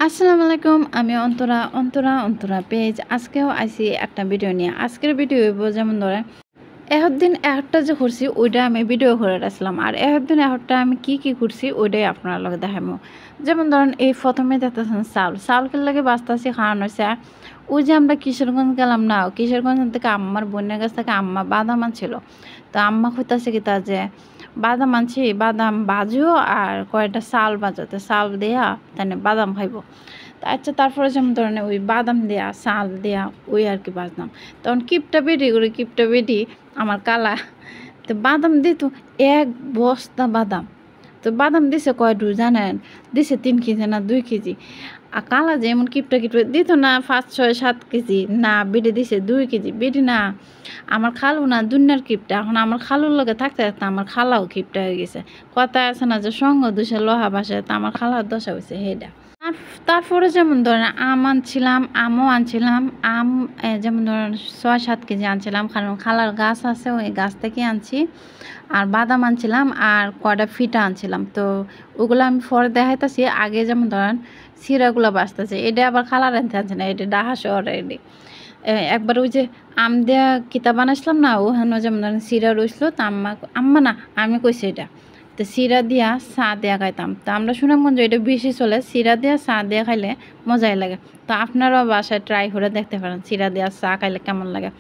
আসসালামু আলাইকুম। আমি অন্তরা পেজ আজকেও আইছি একটা ভিডিও নিয়ে। আজকের ভিডিও হইব যেমন ধরেন এহদিন একটা যে করছি ওইটা আমি ভিডিও করে রাখছিলাম, আর এহদিন একটা আমি কি করছি ওইটাই আপনার লগে দেখাবো। যেমন ধরেন এই প্রথমে দেখতেছেন চাউল লাগে বাঁচতেছি কারণ হচ্ছে ওই যে আমরা কিশোরগঞ্জ গেলাম না, কিশোরগঞ্জ থেকে আম্মার বোনের কাছ থেকে আম্মা বাদাম আনছিল। তো আম্মা কইতাছে কি তা যে বাদাম আনছি, বাদাম বাজো আর কয়টা চাল বাজো, তো চাল দেয়া তাই বাদাম খাইব। আচ্ছা, তারপরে যেমন ধরেন ওই বাদাম দেয়া চাল দেয়া ওই আর কি বাজলাম। তখন কিপটা বেটি আমার কালা, তো বাদাম দিত এক বস্তা বাদাম। তো বাদাম দিছে কয় ডু জানেন, দিছে 3 কেজি না 2 কেজি। আর কালা যে এমন কিপটা দিত না 5, 6, 7 কেজি, না বেটে দিছে 2 কেজি। বেটি না আমার খালু না দুনিয়ার কিপটা, এখন আমার খালুর লগে থাকতে থাকতে আমার খালাও কিপটা হয়ে গেছে। কথা আছে না যে সঙ্গ দুষে লোহা বাসে, তা আমার খালার দশা হয়েছে হেডা। তারপরে যেমন ধরেন আমও আনছিলাম। যেমন ধরেন 6-7 কেজি আনছিলাম, কারণ খালার গাছ আছে ওই গাছ থেকে আনছি। আর বাদাম আনছিলাম আর কয়টা ফিটা আনছিলাম। তো ওগুলো আমি পরে দেখাইতেছি। আগে যেমন ধরেন সিরাগুলো বাঁচতেছে, এটা আবার খালার আনতে আনছে না, এটা ডাহা শহর। এটি একবার ওই যে আম দেয়া কিতাব বানাইছিলাম না, ওখানে যেমন ধরেন সিরা রইছিল। তো আম্মা না আমি কইছি এটা, তো সিরা দিয়া চা দিয়া খাইতাম। তো আমরা সুনামগঞ্জ এটা বেশি চলে, সিরা দিয়া চা দিয়া খাইলে মজাই লাগে। তো আপনারাও বাসায় ট্রাই করে দেখতে পারেন সিরা দিয়া চা খাইলে কেমন লাগে।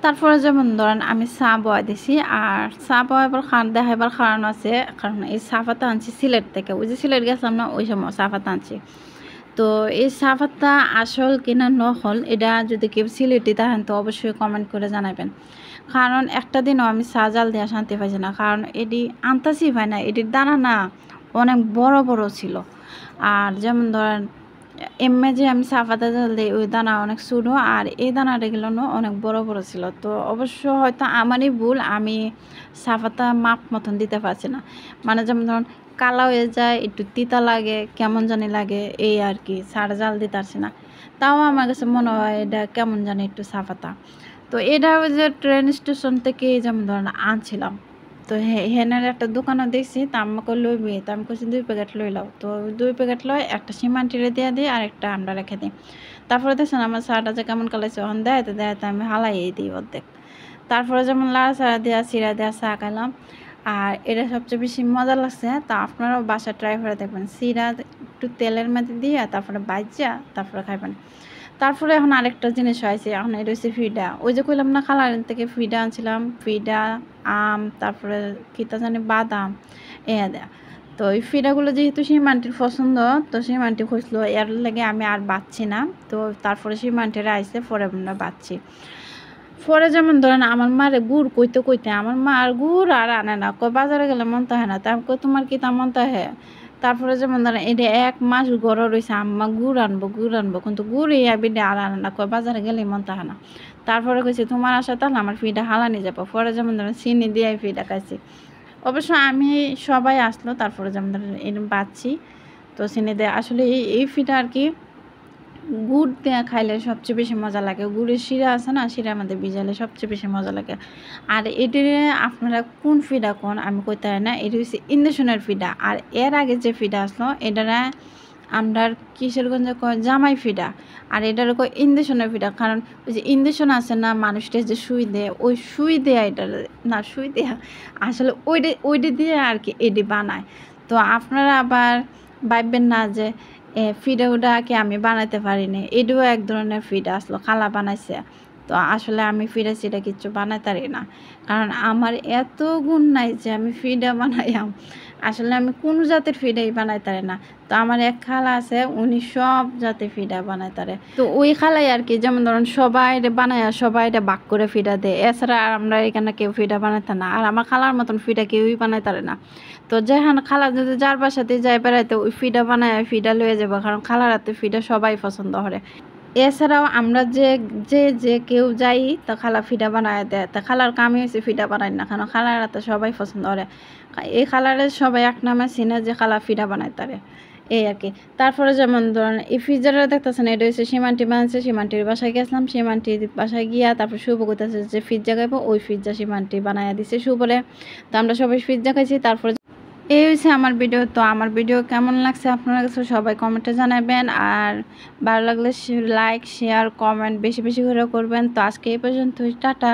তারপরে যেমন ধরেন আমি চা বয়া দিছি, আর চা বয়াবার দেখাইবার কারণ আছে, কারণ এই চা পাতা আনছি সিলেট থেকে। ওই যে সিলেট গেছিলাম না, ওই সময় চা পাতা আনছি। তো এই চা পাতা আসল কিনা নকল এটা যদি কেউ সিলেটি থাকেন তো অবশ্যই কমেন্ট করে জানাবেন। কারণ একটা দিনও আমি চা জাল দেওয়া শান্তি পাইছি না, কারণ এটি আনতাছি পাই না, এটির দানা না অনেক বড় বড় ছিল। আর যেমন ধরেন এমনি যে আমি চা পাতা জাল দিই ওই দানা অনেক ছোটো, আর এই দানাটা গেল অনেক বড় বড় ছিল। তো অবশ্য হয়তো আমারই ভুল, আমি চা পাতা মাপ মতন দিতে পারছি না। মানে যেমন ধরুন কালা হয়ে যায়, একটু তিতা লাগে, কেমন জানি লাগে, এই আর কি ছাড় জাল দিতে পারছি না। তাও আমার কাছে মনে হয় এটা কেমন জানি একটু চা পাতা। তো এটা ওই যে ট্রেন স্টেশন থেকে যেমন ধরেন আনছিলাম। তো হেনের একটা দোকানও দেখছি, তা আমাকে লইবি, তো আমি কইছি 2 প্যাকেট লইলাও। তো 2 প্যাকেট লয়, একটা সীমান্তিরে দিয়ে দিই আর একটা আমরা রেখে দিই। তারপরে দেখছেন আমার চাটা যে কেমন কালাইছে, ওখান দেয় তো আমি হালাই দিই অর্ধেক। তারপরে যেমন লাড়া চাড়া দেওয়া চিরা দেওয়া চা খাইলাম। আর এটা সবচেয়ে বেশি মজা লাগছে, তা আপনারাও বাসা ট্রাই করে দেখবেন। চিরা একটু তেলের মধ্যে দিয়ে তারপরে ভাজা তারপরে খাইবেন। তারপরে এখন আরেকটা জিনিস হয়েছে, এখন এটা হচ্ছে ফিডা। ওই যে কইলাম না খালার থেকে ফিডা আনছিলাম, ফিডা আম তারপরে কিতা জানি বাদাম দেয়া। তো এই ফিডাগুলো যেহেতু সীমান্তির পছন্দ, তো সীমান্তি খুঁজলো, এর লাগে আমি আর বাচ্ছি না। তো তারপরে সীমান্তিরা আইসে পরে আমরা বাচ্ছি। পরে যেমন ধরেন আমার মারে গুড় কইতে আমার মা আর গুড় আর আনে না, কই বাজারে গেলে মন তাহে না। তাই কই তোমার কি তা মন তাহে। তারপরে যেমন ধরেন এটা 1 মাস গড় রয়েছে, আম্মা গুড় আনবো কিন্তু গুড় এই বিডে আর আনে না, কই বাজারে গেলে মন তাহে না। তারপরে কইছে তোমার আশা তাহলে আমার ফিটা হালানি যাবো। পরে যেমন ধরেন চিনি দিয়ে ফিটা খাইছি। অবশ্য আমি সবাই আসলো, তারপরে যেমন ধরেন এরকম পাচ্ছি। তো চিনি দিয়ে আসলে এই ফিটা আর কি গুড় দেওয়া খাইলে সবচেয়ে বেশি মজা লাগে। গুড়ের শিরা আছে না, শিরার মধ্যে ভিজালে সবচেয়ে বেশি মজা লাগে। আর এটির আপনারা কোন ফিডা কোন আমি কইতে হয় না, এটি হচ্ছে ইন্ডাকশনের ফিডা। আর এর আগে যে ফিডা আসলো এটারা আমরা কিশোরগঞ্জে কয় জামাই ফিডা, আর এটার কয় ইন্ডাকশনের ফিডা। কারণ ওই যে ইন্ডাকশন আছে না, মানুষটা যে সুই দেয়, ওই সুই দেয়া এটা না, সুই দেয়া আসলে ওইটা দিয়ে আর কি এটি বানায়। তো আপনারা আবার ভাববেন না যে ফিডাগুটাকে আমি বানাইতে পারিনি, এটাও এক ধরনের ফিডা আসলো, খালা বানাইছে। তো আসলে আমি ফিডা সিডা কিচ্ছু বানাইতে পারি না, কারণ আমার এত গুণ নাই যে আমি ফিডা বানাইয়াম। আসলে আমি কোনো জাতের ফিডাই বানাইতে পারি না। তো আমার এক খালা আছে, উনি সব জাতের ফিডা বানাইতে পারে। তো ওই খালাই আর কি যেমন ধরুন সবাই বানায়, সবাই ভাগ করে ফিডা দেয়। এছাড়া আর আমরা এখানে কেউ ফিডা বানাইতে না, আর আমার খালার মতন ফিডা কেউই বানাইতে পারে না। তো যেখানে খালা যদি যার বাসাতে যাই বেড়াইতে ওই ফিডা বানায় ফিডা লয়ে যাবো, কারণ খালার হাতে ফিডা সবাই পছন্দ করে। এছাড়াও আমরা যে কেউ যাই তা খালা ফিডা বানায় দেয়। তা খালার কামই হয়েছে ফিডা বানায় না, কারণ খালার হাতে সবাই পছন্দ করে। এই খালারে সবাই এক নামে চিনে যে খালা ফিডা বানায় তারে, এই আর কি। তারপরে যেমন ধরেন এই পিজ্জাটা দেখতেছেন, এটা হচ্ছে সীমান্তি বানাচ্ছে। সীমান্তির বাসায় গেছিলাম, সীমান্তির বাসায় গিয়া তারপর শুভ করতেছে যে পিজ্জা খাইবো, ওই পিজ্জা সীমান্তি বানাইয়া দিছে শুভরে। তো আমরা সবাই পিজ্জা খাইছি। তারপরে এই হচ্ছে আমার ভিডিও। তো আমার ভিডিও কেমন লাগছে আপনার কাছে সবাই কমেন্টে জানাবেন, আর ভালো লাগলে লাইক শেয়ার কমেন্ট বেশি বেশি করে করবেন। তো আজকে এই পর্যন্তই, টাটা।